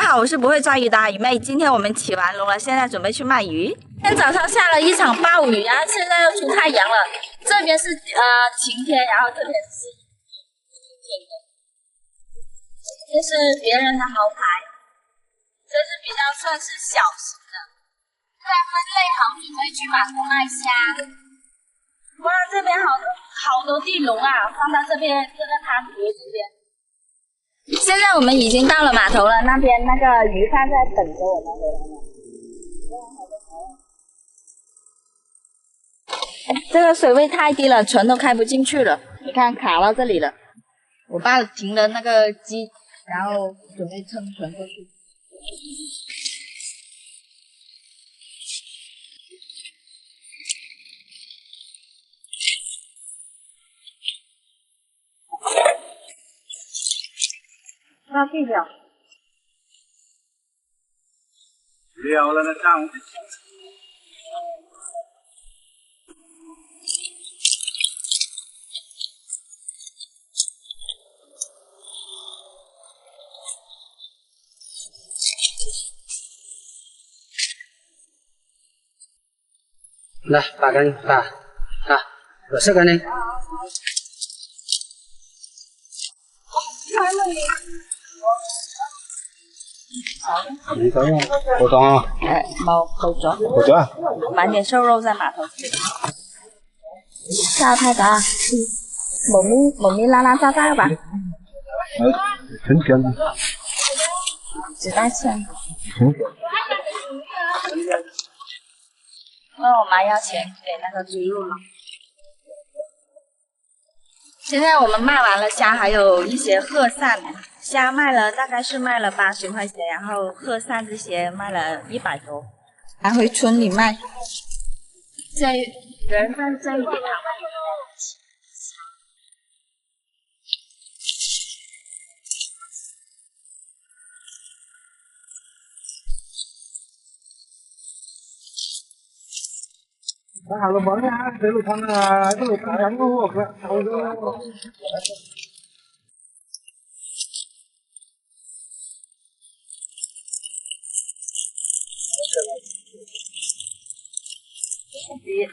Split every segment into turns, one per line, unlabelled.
好，我是不会抓鱼的阿姨妹。今天我们起完笼了，现在准备去卖鱼。今天早上下了一场暴雨，然后现在又出太阳了。这边是晴天，然后这边是阴天的。这是别人的豪牌，这是比较算是小型的。在分类好，准备去码头卖虾。哇，这边好多地笼啊，放到这边这个摊子这边。现在我们已经到了码头了，那边那个鱼贩在等着我们回来了。这个水位太低了，船都开不进去了，你看卡到这里了。我爸停了那个机，然后准备撑船过去。那地表
了了，那上。来，打干净，打，有事干净。你等用包装啊？
包装。
包装。
买点瘦肉在码头吃。下太大，冇咪拉拉杂杂吧？
春天。
只带钱。
嗯。
问我妈要钱给那个猪肉了。现在我们卖完了虾，还有一些鹤鳝，虾卖了大概是卖了80块钱，然后鹤鳝这些卖了100多，拿回村里卖。人在这一点
好了，忙啊，这路汤啊，这路汤两个我喝，好的。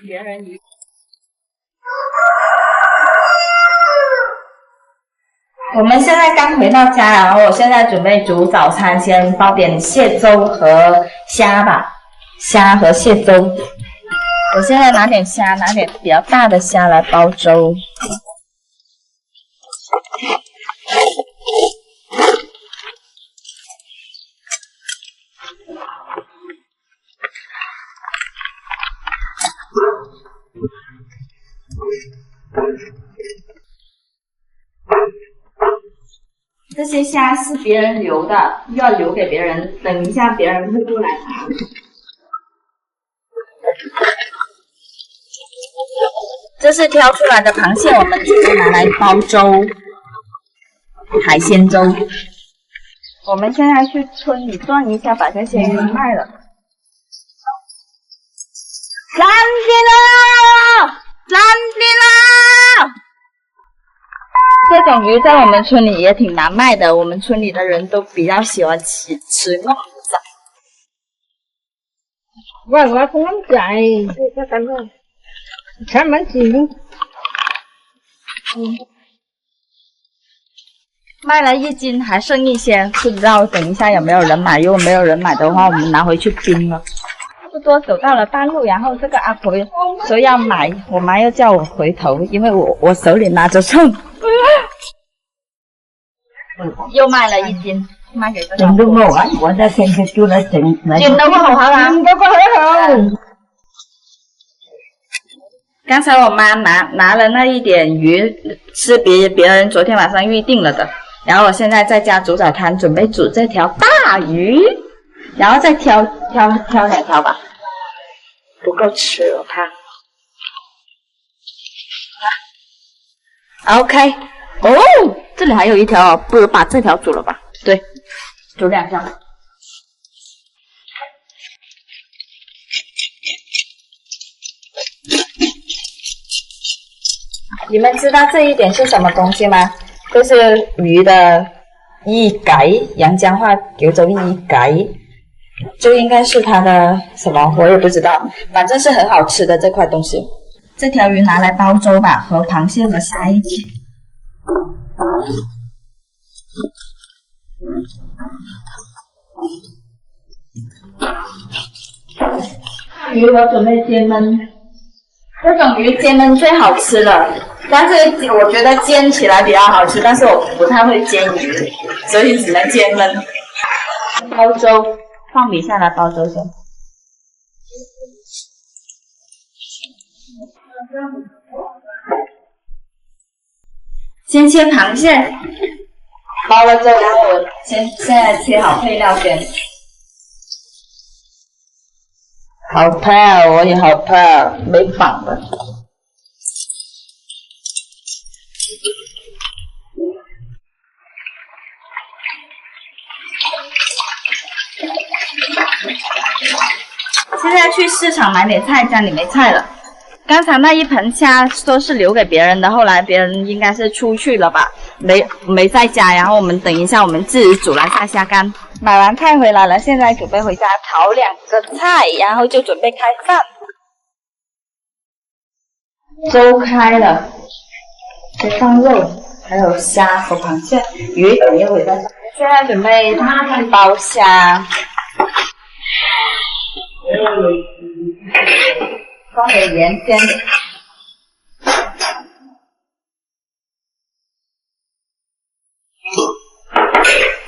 别人鱼。我们现在刚回到家，然后我现在准备煮早餐，先包点蟹粥和虾吧，虾和蟹粥。我现在拿点虾，拿点比较大的虾来煲粥。这些虾是别人留的，要留给别人，等一下别人会过来拿。这是挑出来的螃蟹，我们准备拿来煲粥，海鲜粥。我们现在去村里转一下，把这些鱼卖了。蓝的了！这种鱼在我们村里也挺难卖的，我们村里的人都比较喜欢吃蚱仔。
我公仔，这等等。开门子。
卖了1斤，还剩一些，不知道等一下有没有人买。如果没有人买的话，我们拿回去冰了。差不多走到了半路，然后这个阿婆说要买，我妈又叫我回头，因为我手里拿着秤，又卖了1斤，卖给这个阿婆。
我在先去做了整
到個好啦，刚才我妈拿了那一点鱼，是别人昨天晚上预定了的，然后我现在在家煮早餐，准备煮这条大鱼，然后再挑2条吧，不够吃我怕。OK， 哦，这里还有一条哦，不如把这条煮了吧？对，煮2条。你们知道这一点是什么东西吗？这是鱼的一改，阳江话叫做一改，就应该是它的什么，我也不知道，反正是很好吃的这块东西。这条鱼拿来煲粥吧，和螃蟹和虾一起。鱼我准备煎焖，这种鱼煎焖最好吃了，但是我觉得煎起来比较好吃，但是我不太会煎鱼，所以只能煎焖。煲粥，放米下来煲粥先。先切螃蟹，煲了粥，然后我现在切好配料先。好怕，我也好怕，没绑的。现在去市场买点菜，家里没菜了。刚才那一盆虾说是留给别人的，后来别人应该是出去了吧，没在家。然后我们等一下，我们自己煮来下虾干。买完菜回来了，现在准备回家炒2个菜，然后就准备开饭。粥开了，再放肉，还有虾和螃蟹，鱼等一会再放。现在准备煲虾。放点盐先，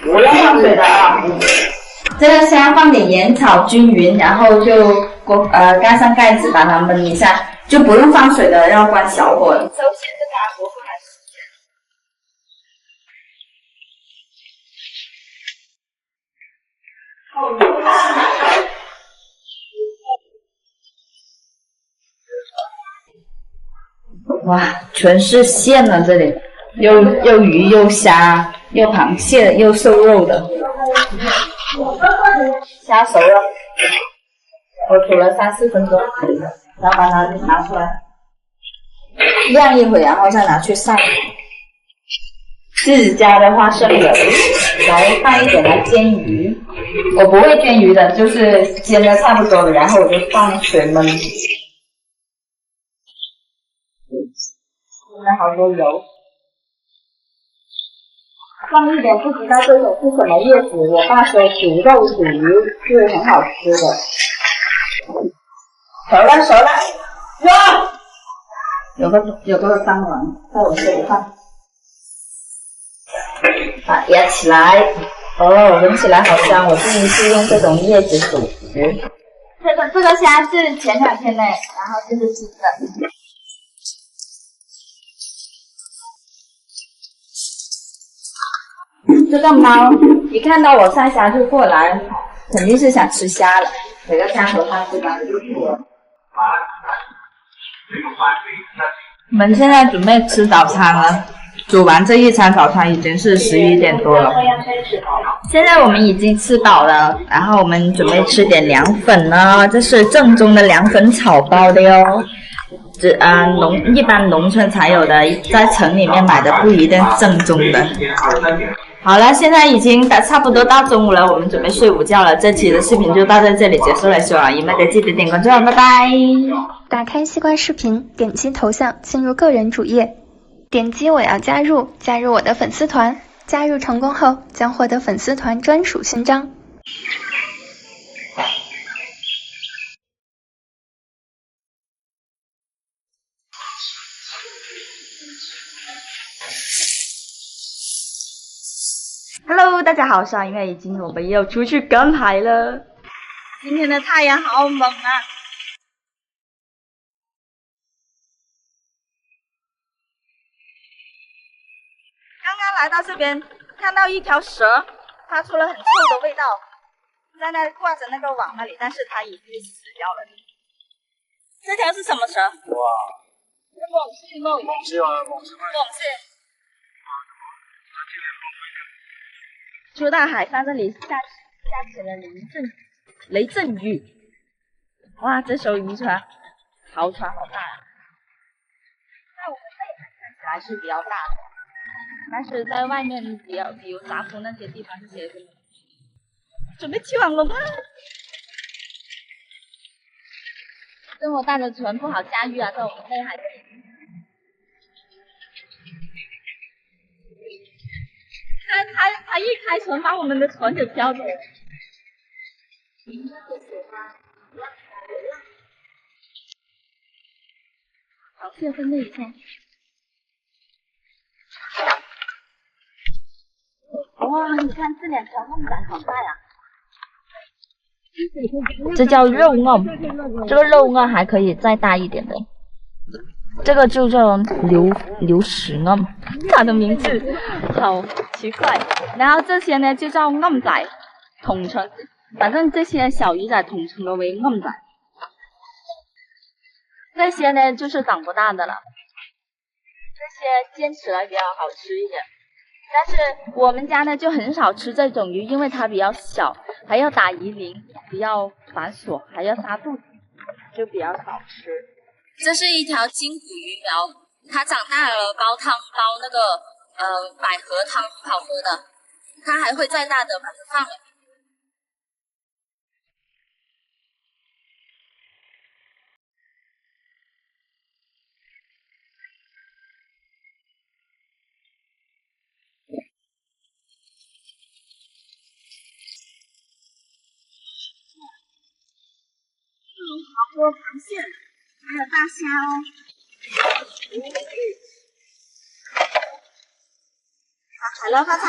不要放水的啊。这个虾放点盐炒均匀，然后就盖上盖子把它焖一下，就不用放水的，要关小火。首先是大火放来哇，全是馅了，这里又鱼又虾又螃蟹又瘦肉的。虾熟了，我煮了3-4分钟，然后把它拿出来晾一会，然后再拿去晒。自己家的花生油来放一点来煎鱼，我不会煎鱼的，就是煎的差不多了，然后我就放水焖。用了好多油，放一点不知道这种是什么叶子，我爸说煮肉煮鱼是很好吃的。熟了，哇！有个蟑螂在我这里放，把压起来。哦，闻起来好香，我第一次用这种叶子煮鱼。这个虾是前2天的，然后这是新的。这个猫一看到我晒虾就过来，肯定是想吃虾了。给个虾和它吃吧。我们现在准备吃早餐了，煮完这一餐早餐已经是11点多了。现在我们已经吃饱了，然后我们准备吃点凉粉呢，这是正宗的凉粉炒包的哟。一般农村才有的，在城里面买的不一定正宗的。好了，现在已经差不多到中午了，我们准备睡午觉了。这期的视频就到这里结束了，希望姨妹的记得点关注，拜拜。
打开西瓜视频，点击头像进入个人主页，点击我要加入我的粉丝团。加入成功后将获得粉丝团专属勋章。
Hello， 大家好，我是因为今天我们又出去赶海了。今天的太阳好猛啊！刚刚来到这边，看到一条蛇，发出了很臭的味道，在那挂着那个网那里，但是它已经死掉了。这条是什么蛇？
哇，
猛蟹。出大海上，这里下起了雷阵雨。哇，这艘渔船，豪船好大啊！在我们内海看起来是比较大的。但是在外面比如沙坡那些地方这些准备起网了吗？这么大的船不好驾驭啊，在我们内海。他一开船把我们的船给飘走了。螃蟹分类一下。哇，你看这两条弄仔好大呀！这叫肉雁，这个肉雁还可以再大一点的。这个就叫流石雁，它的名字好奇怪。然后这些呢就叫雁仔，统称，反正这些小鱼仔统称为雁仔。这些呢就是长不大的了，这些煎起来比较好吃一点。但是我们家呢就很少吃这种鱼，因为它比较小，还要打鱼鳞，比较繁琐，还要杀肚子，就比较少吃。这是一条金骨鱼苗，它长大了煲汤煲那个百合汤很好喝的，它还会再大的，把它放了。好多螃蟹，还有大虾哦。发财了，发财！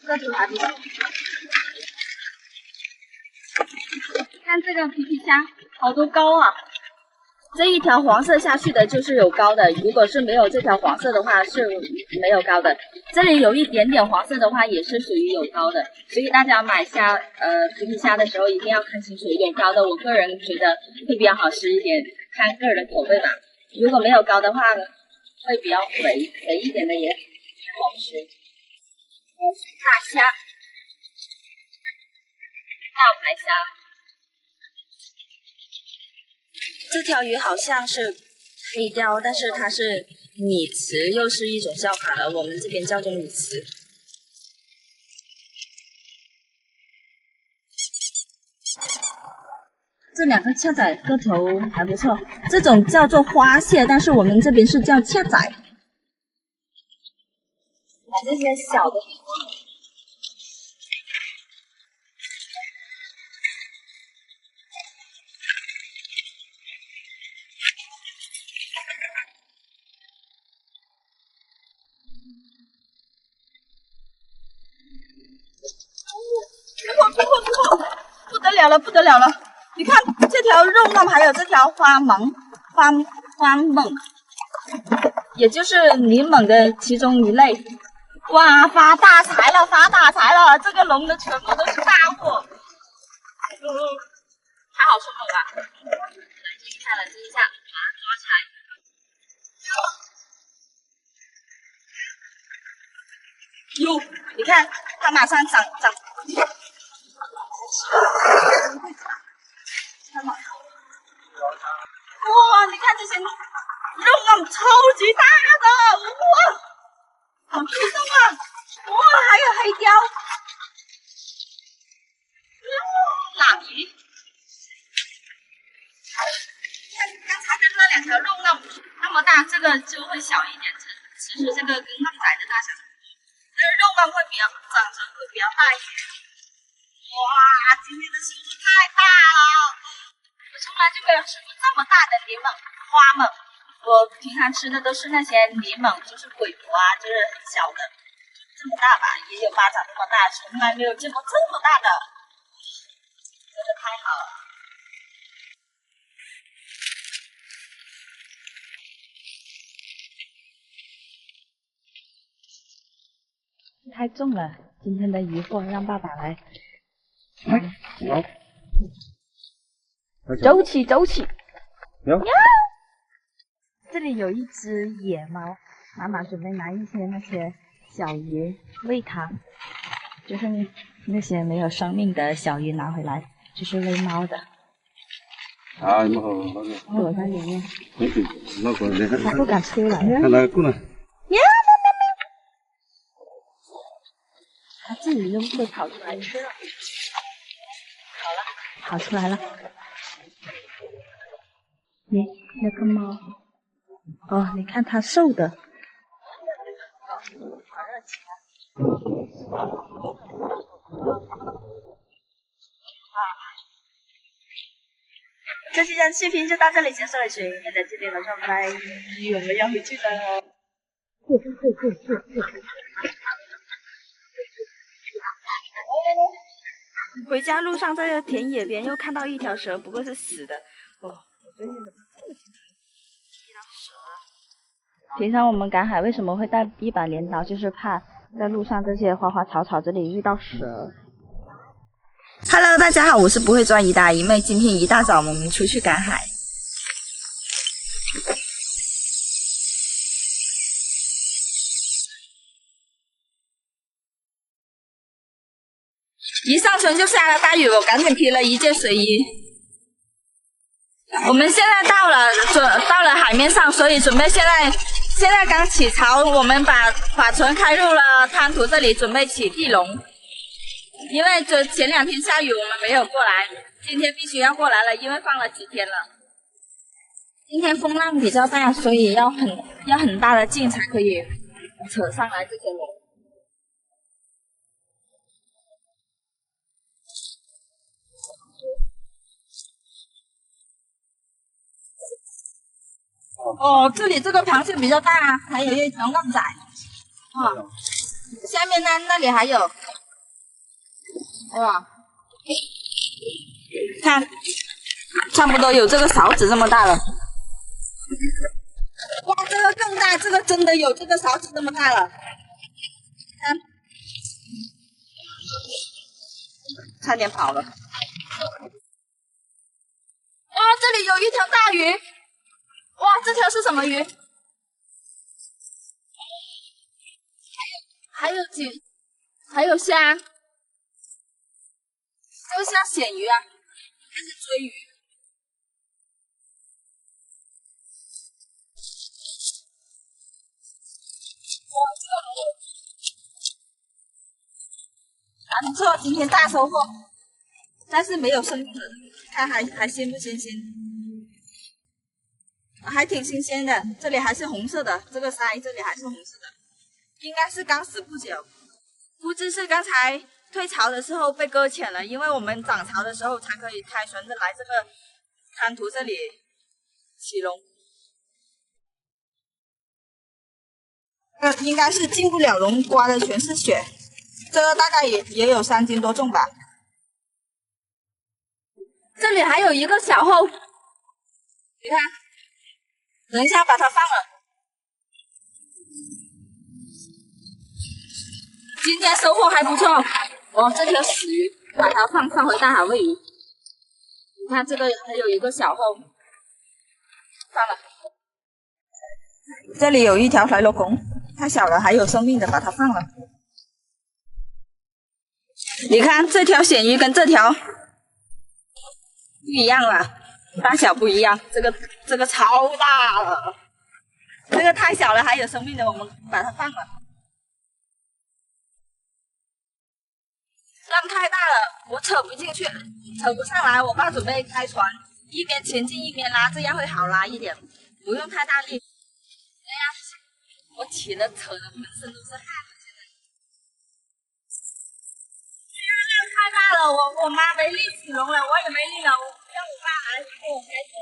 这头还不错。看这个皮皮虾，好多膏啊！这一条黄色下去的就是有膏的，如果是没有这条黄色的话是没有膏的。这里有一点点黄色的话也是属于有膏的，所以大家买皮皮虾的时候一定要看清楚，有膏的我个人觉得会比较好吃一点，看个人的口味吧。如果没有膏的话会比较肥一点的也好吃。大虾，大白虾。这条鱼好像是黑鲷，但是它是米糍，又是一种叫法了，我们这边叫做米糍。这两个恰仔个头还不错，这种叫做花蟹，但是我们这边是叫恰仔。把这些小的。不得了了，不得了了！你看这条肉雁，还有这条花蟒，也就是柠檬的其中一类。哇，发大财了，发大财了！这个笼的全部都是大货，太好生猛了！冷静一下，冷静一下，把它抓起来。哟，你看它马上长。哇，你看这些肉雁超级大的，哇，好激动啊！哇，还有黑鲷，喇鱼。看刚才的那两条肉雁那么大，这个就会小一点，其实这个跟雁仔的大小差不多，但是肉雁会长成会比较大一点。哇，今天的收获太大了！我从来就没有吃过这么大的柠檬花蟒，我平常吃的都是那些柠檬，就是鬼脯啊，就是很小的，这么大吧，也有巴掌那么大，从来没有见过这么大的，真的太好了。太重了，今天的鱼货让爸爸来。走起，走起！呀，这里有一只野猫，妈妈准备拿一些那些小鱼喂它，就是那些没有生命的小鱼拿回来，就是喂猫的。
啊，没好，那个。
躲在里面。
没事，那个你看。
它不敢出来。
看它过来。
喵！它自己就会跑出来吃了。好了，跑出来了。你那个猫，哦，你看它瘦的。
这期的视频就到这里结束了，水也在这里了，拜拜。我们要回去了。回家路上在田野边又看到一条蛇，不过是死的。哦，我最近怎么这么经常遇到蛇啊？平常我们赶海为什么会带一把镰刀？就是怕在路上这些花花草草这里遇到蛇。Hello， 大家好，我是不会抓鱼的阿姨妹。今天一大早我们出去赶海。一上船就下了大雨，我赶紧披了一件水衣。我们现在到了海面上，所以准备现在刚起潮，我们把船开入了滩涂这里，准备起地笼。因为前2天下雨，我们没有过来，今天必须要过来了，因为放了几天了。今天风浪比较大，所以要很大的劲才可以扯上来这些笼。哦，这里这个螃蟹比较大，还有一条浪仔。哦，下面那里还有。哇，看，差不多有这个勺子这么大了。哇，这个更大，这个真的有这个勺子这么大了。看，差点跑了。哇，这里有一条大鱼。哇，这条是什么鱼？还有虾。这个像鳝鱼啊，还是鳜鱼？哇，还不错，今天大收获，但是没有生的，看还新不新鲜？还挺新鲜的，这里还是红色的，这个鳃这里还是红色的，应该是刚死不久，估计是刚才退潮的时候被搁浅了，因为我们涨潮的时候才可以开船来这个滩涂这里起笼。应该是进不了笼，刮的全是血，这个大概也有3斤多重吧。这里还有一个小后，你看，等一下把它放了。今天收获还不错。哦，这条死鱼，把它放回大海喂鱼。你看这个还有一个小后，放了。这里有一条水螺孔，太小了，还有生命的，把它放了。你看这条鳝鱼跟这条不一样了，大小不一样。这个超大了，这个太小了，还有生命的，我们把它放了。浪太大了，我扯不进去，扯不上来。我爸准备开船，一边前进一边拉，这样会好拉一点，不用太大力。哎呀，我起了扯的浑身都是汗了，现在。浪太大了，我妈没力起笼了，我也没力了，我让我爸来给我开船。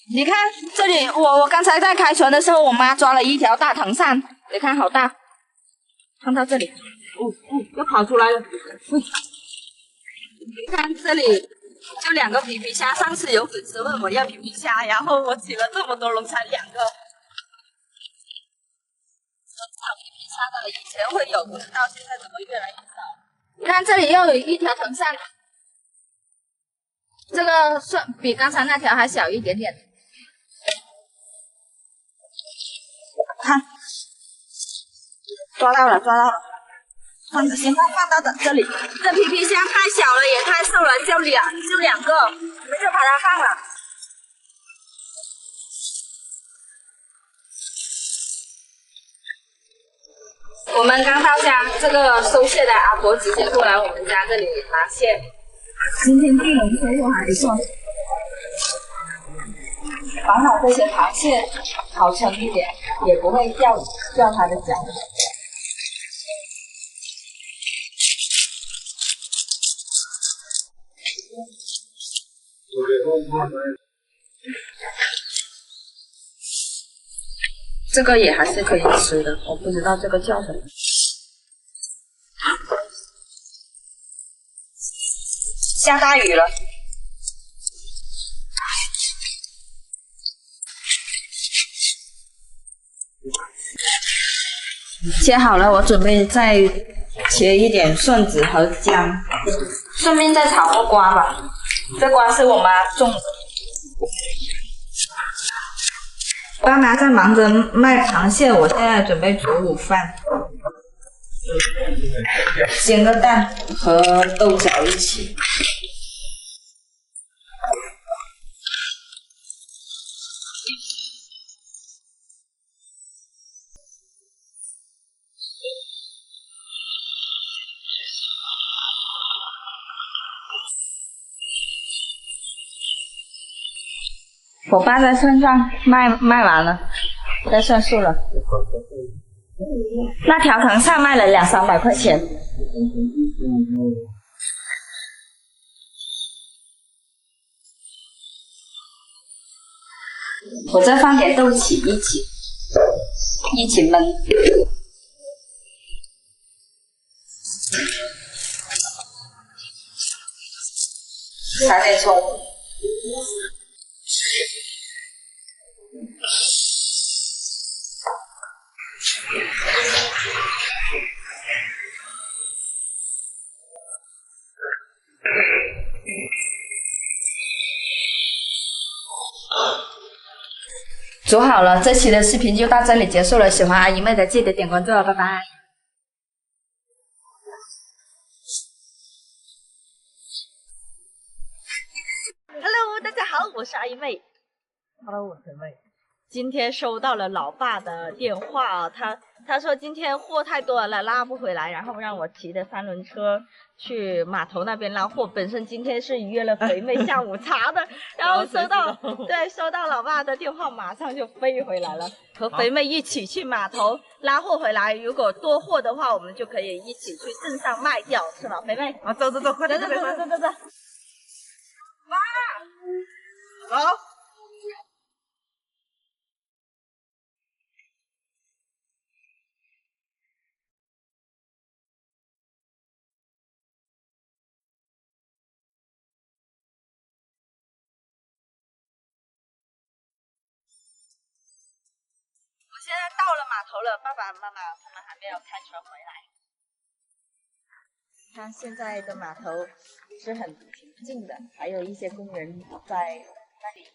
你看这里，我刚才在开船的时候，我妈抓了一条大藤扇，你看好大，放到这里，又跑出来了。你看这里就2个皮皮虾，上次有粉丝问我要皮皮虾，然后我起了这么多笼才2个。炒皮皮虾的以前会有，不知道现在怎么越来越少。你看这里又有一条藤扇，这个算比刚才那条还小一点点。看，抓到了，抓到了！先放到这里。这皮皮虾太小了，也太瘦了，就两个，我们就把它放了。我们刚到家，这个收蟹的阿婆直接过来我们家这里拿蟹。今天地龙收获还不错，绑好这些螃蟹，好撑一点，也不会掉它的脚。这个也还是可以吃的，我不知道这个叫什么。下大雨了，切好了，我准备再切一点蒜子和姜，顺便再炒个瓜吧。这瓜是我妈种的。爸妈在忙着卖螃蟹，我现在准备煮午饭，煎个蛋和豆角一起。我爸在山上卖完了，在算数了。那条藤上卖了200-300块钱。我再放点豆豉一起焖。撒点葱。煮好了，这期的视频就到这里结束了。喜欢阿姨妹的记得点关注哦，拜拜。
Hello， 大家好，我是阿姨妹。
Hello， 我是妹。
今天收到了老爸的电话啊，他说今天货太多了，拉不回来，然后让我骑着3轮车去码头那边拉货。本身今天是约了肥妹下午茶的，然后收到老爸的电话，马上就飞回来了，和肥妹一起去码头拉货回来。如果多货的话，我们就可以一起去镇上卖掉，是吧，肥妹？
啊，走，快点，
走。
妈，走。
现在到了码头了，爸爸妈妈他们还没有开船回来。看现在的码头是很平静的，还有一些工人在那里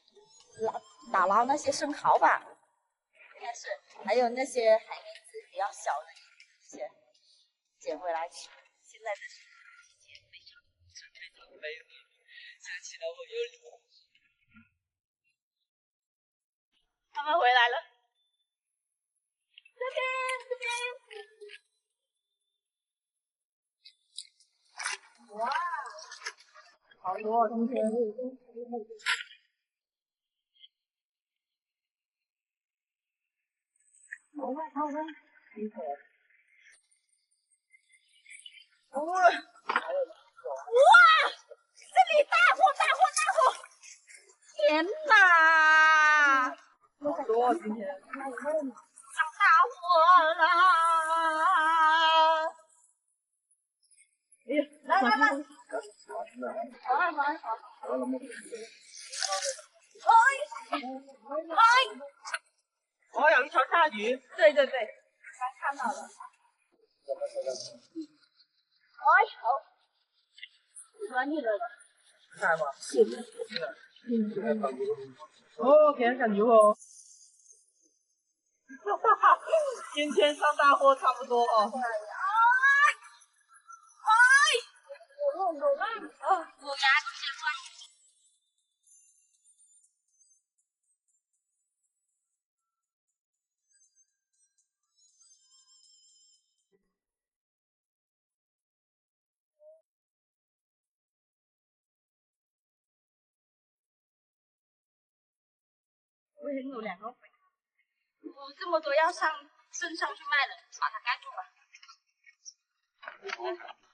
打捞那些生蚝吧，应该是，还有那些海蛎子比较小的一些捡回来吃。现在的季节非常美了，想起了我又他们回来了。这边，哇，好多今天。好的，哇，这里大货！天哪！
好多今天。
大火了！
哎呀，
来，
哦，有一条大鱼。
对，刚看到了。好，可以了。
看吗？
是的。
哦，给人感觉哦。今天上大货差不多哦。
我很有2个肥，这么多要上镇上去卖的，把它盖住吧。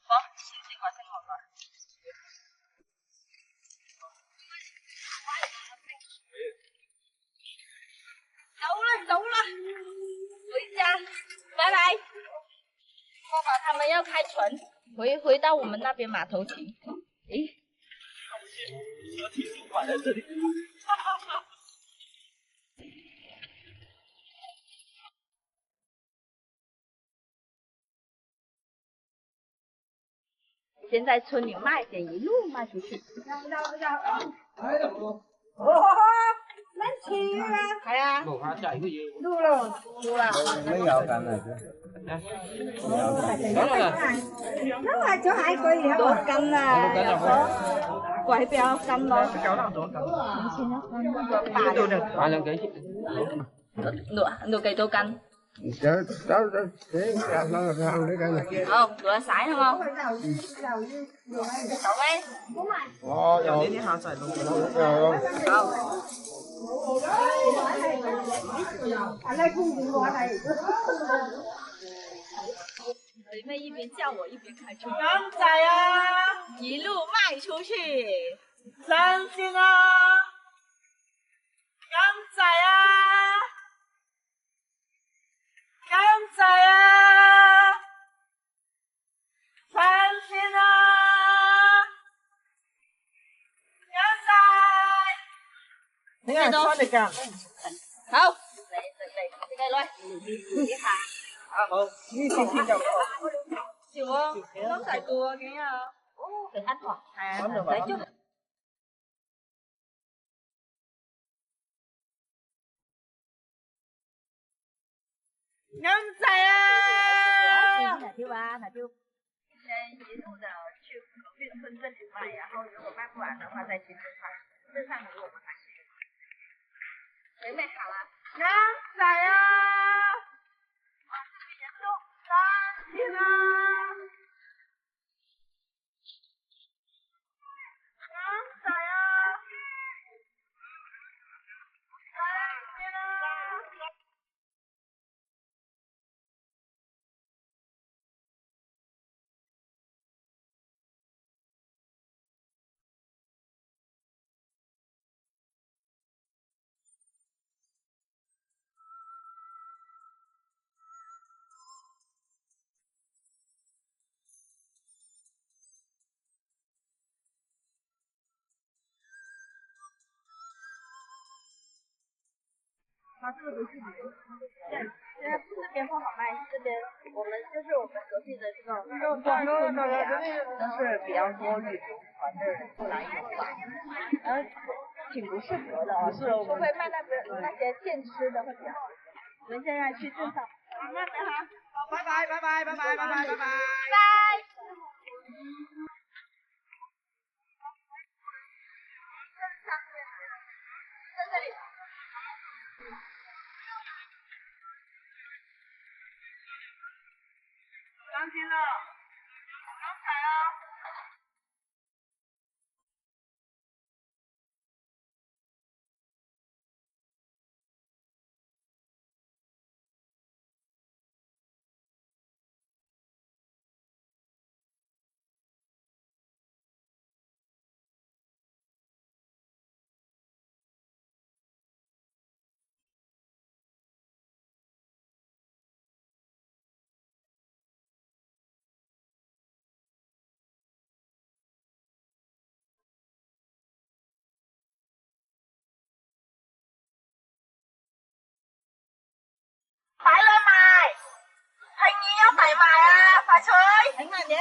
好，谢谢我先好了。走了，回家，拜拜。爸爸他们要开船，回到我们那边码头停。诶，
车停就摆在这里。
先在村里卖点，一路卖出去。係啊，
錄下就係個嘢。
錄啦。
咩有緊嚟啫？
都係做蟹句嘢
多斤啊，貴標斤咯。
買兩幾錢？
錄幾多斤？好，錄下曬好冇？有咩？
哦，有呢啲下晒咯。好。
妹妹一边叫我一边开车，
啱仔啊！
一路卖出去。
新鮮啊！啱仔啊！啱仔啊！新鮮啊！啱仔。你係穿嚟㗎？
好，嚟，
好，呢次先就。
少啊，都晒ตัว嘅啊。哦，食ăn喎，係啊，嚟咗。
啱仔啊！
哪丢啊？哪丢？一路的去河边村镇里卖，然后如果卖不完的话再去镇上给我们买。美美好了。
啱仔啊！
哇，这个严重。
天啊！啱仔啊！天啊！
它这个不是旅游，现在这边不好卖，这边我们就是我们隔壁的这个肉庄村里啊，都是比较多旅游团的人来游吧，然后挺不适合的哦，是会卖那些现吃的会比较好。我们现在去镇上，慢慢的哈，
好，拜拜，拜拜，拜拜，拜拜，拜拜。
拜。在这里。
当心了，刚才啊。
快來賣，係你有快賣啊，快脆！等慢點。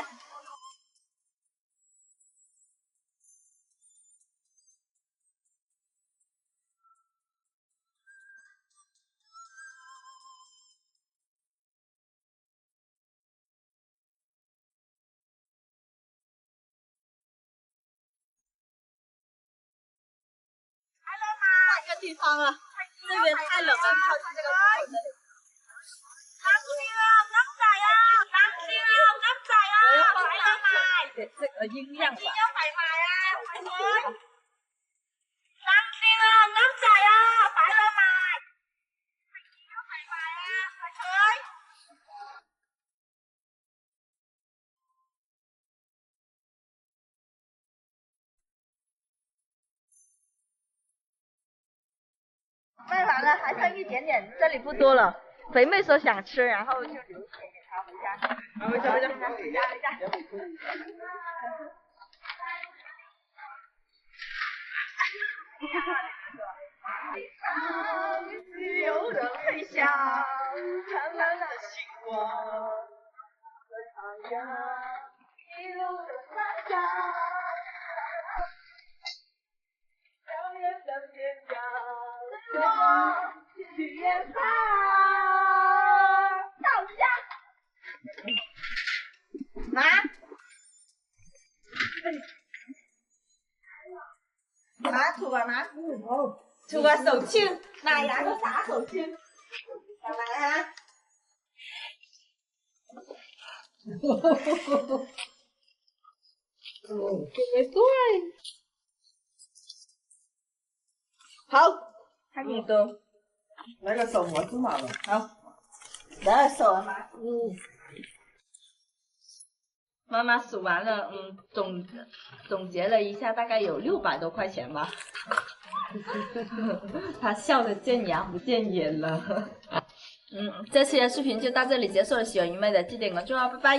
地方啊，这边太冷了，靠近这个太冷。我要放这个音量吧。卖完了，还剩一点点，这里不多了。肥妹说想吃，然后就留钱给她回家。回家。有人飞翔，灿烂的星光，太阳一路的闪耀，遥远的天涯，我去远方，到家。妈。妈吐吧妈，吐個手槍，嗱有個打手槍，係咪啊？好，差不多。
来个手磨芝麻吧。
好，来手啊妈。妈妈数完了，总结了一下，大概有600多块钱吧。她笑得见牙不见眼了。这期的视频就到这里结束了，喜欢鱼妹的记得关注哦，拜拜。